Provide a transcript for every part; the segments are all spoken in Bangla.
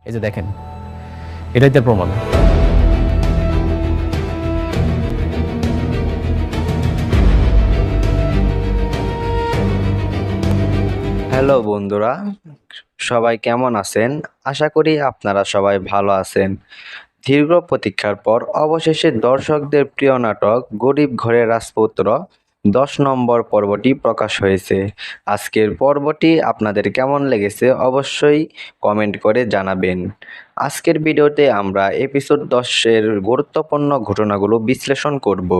এই যে দেখেন, এটাই তার প্রমাণ। হ্যালো বন্ধুরা, সবাই কেমন আছেন? আশা করি আপনারা সবাই ভালো আছেন। দীর্ঘ প্রতীক্ষার পর অবশেষে দর্শকদের প্রিয় নাটক গরিব ঘরের রাজপুত্র 10 নম্বর পর্বটি প্রকাশ হয়েছে। আজকের পর্বটি আপনাদের কেমন লেগেছে অবশ্যই কমেন্ট করে জানাবেন। আজকের ভিডিওতে আমরা এপিসোড 10-এর গুরুত্বপূর্ণ ঘটনাগুলো বিশ্লেষণ করব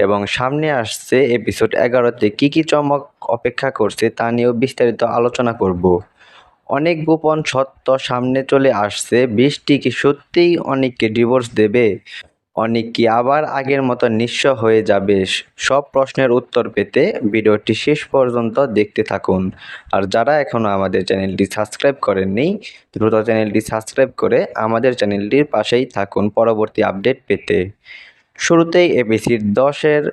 এবং সামনে আসছে এপিসোড 11-তে কী চমক অপেক্ষা করছে তা নিয়েও বিস্তারিত আলোচনা করব। অনেক গোপন সত্য সামনে চলে আসছে। বৃষ্টি কি সত্যিই অনিককে ডিভোর্স দেবে? অনিক কি আবার আগের মতো নিঃস্ব হয়ে যাবে? সব প্রশ্নের উত্তর পেতে ভিডিওটি শেষ পর্যন্ত দেখতে থাকুন। আর যারা এখনো আমাদের চ্যানেলটি সাবস্ক্রাইব করেননি, দ্রুত চ্যানেলটি সাবস্ক্রাইব করে আমাদের চ্যানেলটির পাশেই থাকুন পরবর্তী আপডেট পেতে। শুরুতেই এপিসোড 10-এর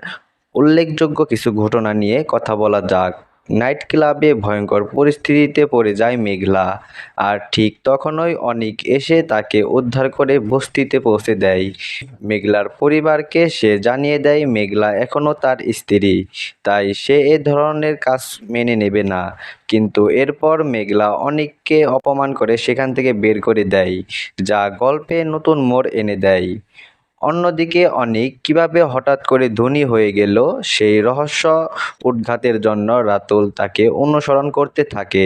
উল্লেখযোগ্য কিছু ঘটনা নিয়ে কথা বলা যাক। নাইট ক্লাবে ভয়ঙ্কর পরিস্থিতিতে পড়ে যায় মেঘলা, আর ঠিক তখনই অনিক এসে তাকে উদ্ধার করে বস্তিতে পৌঁছে দেয়। মেঘলার পরিবারকে সে জানিয়ে দেয় মেঘলা এখনও তার স্ত্রী, তাই সে এ ধরনের কাজ মেনে নেবে না। কিন্তু এরপর মেঘলা অনিককে অপমান করে সেখান থেকে বের করে দেয়, যা গল্পে নতুন মোড় এনে দেয়। অন্যদিকে অনিক কিভাবে হঠাৎ করে ধনী হয়ে গেল সেই রহস্য উদ্ঘাতের জন্য রাতুল তাকে অনুসরণ করতে থাকে।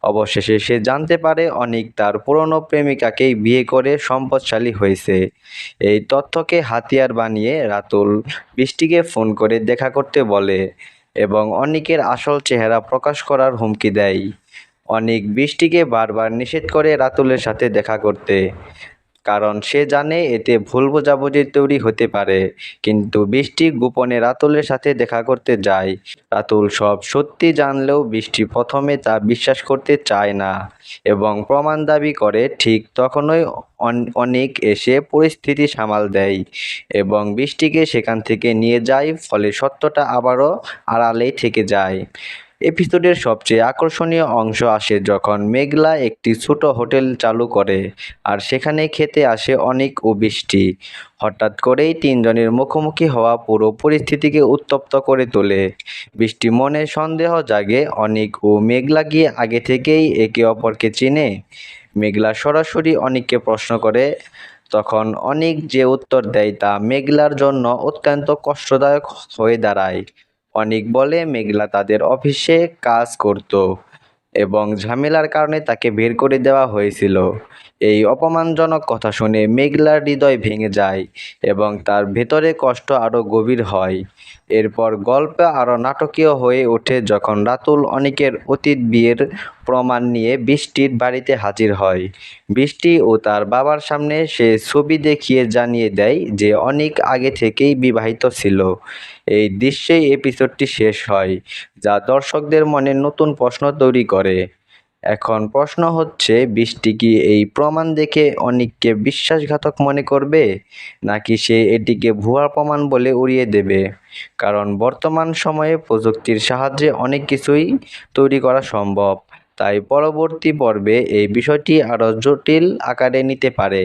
অবশেষে সে জানতে পারে অনিক তার পুরনো প্রেমিকাকেই বিয়ে করে সম্পদশালী হয়েছে। এই তথ্যকে হাতিয়ার বানিয়ে রাতুল বৃষ্টিকে ফোন করে দেখা করতে বলে এবং অনিকের আসল চেহারা প্রকাশ করার হুমকি দেয়। অনিক বৃষ্টিকে বারবার নিষেধ করে রাতুলের সাথে দেখা করতে, কারণ সে জানে এতে ভুল বোঝাবুঝি তৈরি হতে পারে। কিন্তু বৃষ্টি গোপনে রাতুলের সাথে দেখা করতে যায়। রাতুল সব সত্যি জানলেও বৃষ্টি প্রথমে তা বিশ্বাস করতে চায় না এবং প্রমাণ দাবি করে। ঠিক তখনই অনিক এসে পরিস্থিতি সামাল দেয় এবং বৃষ্টিকে সেখান থেকে নিয়ে যায়, ফলে সত্যটা আবারও আড়ালেই থেকে যায়। এপিসোডের সবচেয়ে আকর্ষণীয় অংশ আসে যখন মেঘলা একটি ছোট হোটেল চালু করে আর সেখানে খেতে আসে অনিক ও বৃষ্টি। হঠাৎ করেই তিনজনের মুখোমুখি হওয়া পুরো পরিস্থিতিকে উত্তপ্ত করে তোলে। বৃষ্টি মনে সন্দেহ জাগে, অনিক ও মেঘলা গিয়ে আগে থেকেই একে অপরকে চেনে। মেঘলা সরাসরি অনিককে প্রশ্ন করে, তখন অনিক যে উত্তর দেয় তা মেঘলার জন্য অত্যন্ত কষ্টদায়ক হয়ে দাঁড়ায়। অনিক বলে মেঘলা তাদের অফিসে কাজ করত এবং ঝামেলার কারণে তাকে বের করে দেওয়া হয়েছিল। এই অপমানজনক কথা শুনে মেঘলার হৃদয় ভেঙে যায় এবং তার ভেতরে কষ্ট আরও গভীর হয়। এরপর গল্প আরও নাটকীয় হয়ে ওঠে যখন রাতুল অনিকের অতীত বিয়ের প্রমাণ নিয়ে বৃষ্টির বাড়িতে হাজির হয়। বৃষ্টি ও তার বাবার সামনে সে ছবি দেখিয়ে জানিয়ে দেয় যে অনিক আগে থেকেই বিবাহিত ছিল। এই দৃশ্যেই এপিসোডটি শেষ হয়, যা দর্শকদের মনে নতুন প্রশ্ন তৈরি করে। এখন প্রশ্ন হচ্ছে, বৃষ্টি কি এই প্রমাণ দেখে অনিককে বিশ্বাসঘাতক মনে করবে, নাকি সে এটিকে ভুয়া প্রমাণ বলে উড়িয়ে দেবে? কারণ বর্তমান সময়ে প্রযুক্তির সাহায্যে অনেক কিছুই তৈরি করা সম্ভব, তাই পরবর্তী পর্বে এই বিষয়টি আরও জটিল আকারে নিতে পারে।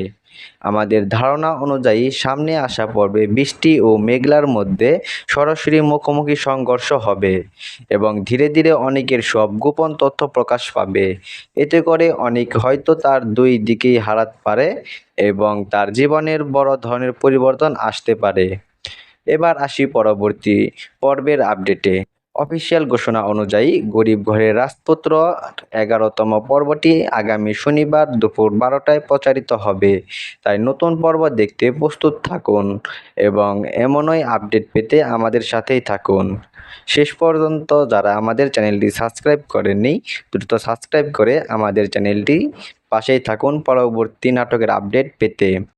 আমাদের ধারণা অনুযায়ী সামনে আসা পর্বে বৃষ্টি ও মেঘলার মধ্যে সরাসরি মুখোমুখি সংঘর্ষ হবে এবং ধীরে ধীরে অনিকের সব গোপন তথ্য প্রকাশ পাবে। এতে করে অনিক হয়তো তার দুই দিকেই হারাতে পারে এবং তার জীবনের বড় ধরনের পরিবর্তন আসতে পারে। এবার আসি পরবর্তী পর্বের আপডেটে। অফিসিয়াল ঘোষণা অনুযায়ী গরিব ঘরের রাজপুত্র 11তম পর্বটি আগামী শনিবার দুপুর 12টায় প্রচারিত হবে, তাই নতুন পর্ব দেখতে প্রস্তুত থাকুন এবং এমনই আপডেট পেতে আমাদের সাথেই থাকুন। শেষ পর্যন্ত যারা আমাদের চ্যানেলটি সাবস্ক্রাইব করেননি, দ্রুত সাবস্ক্রাইব করে আমাদের চ্যানেলটি পাশেই থাকুন পরবর্তী নাটকের আপডেট পেতে।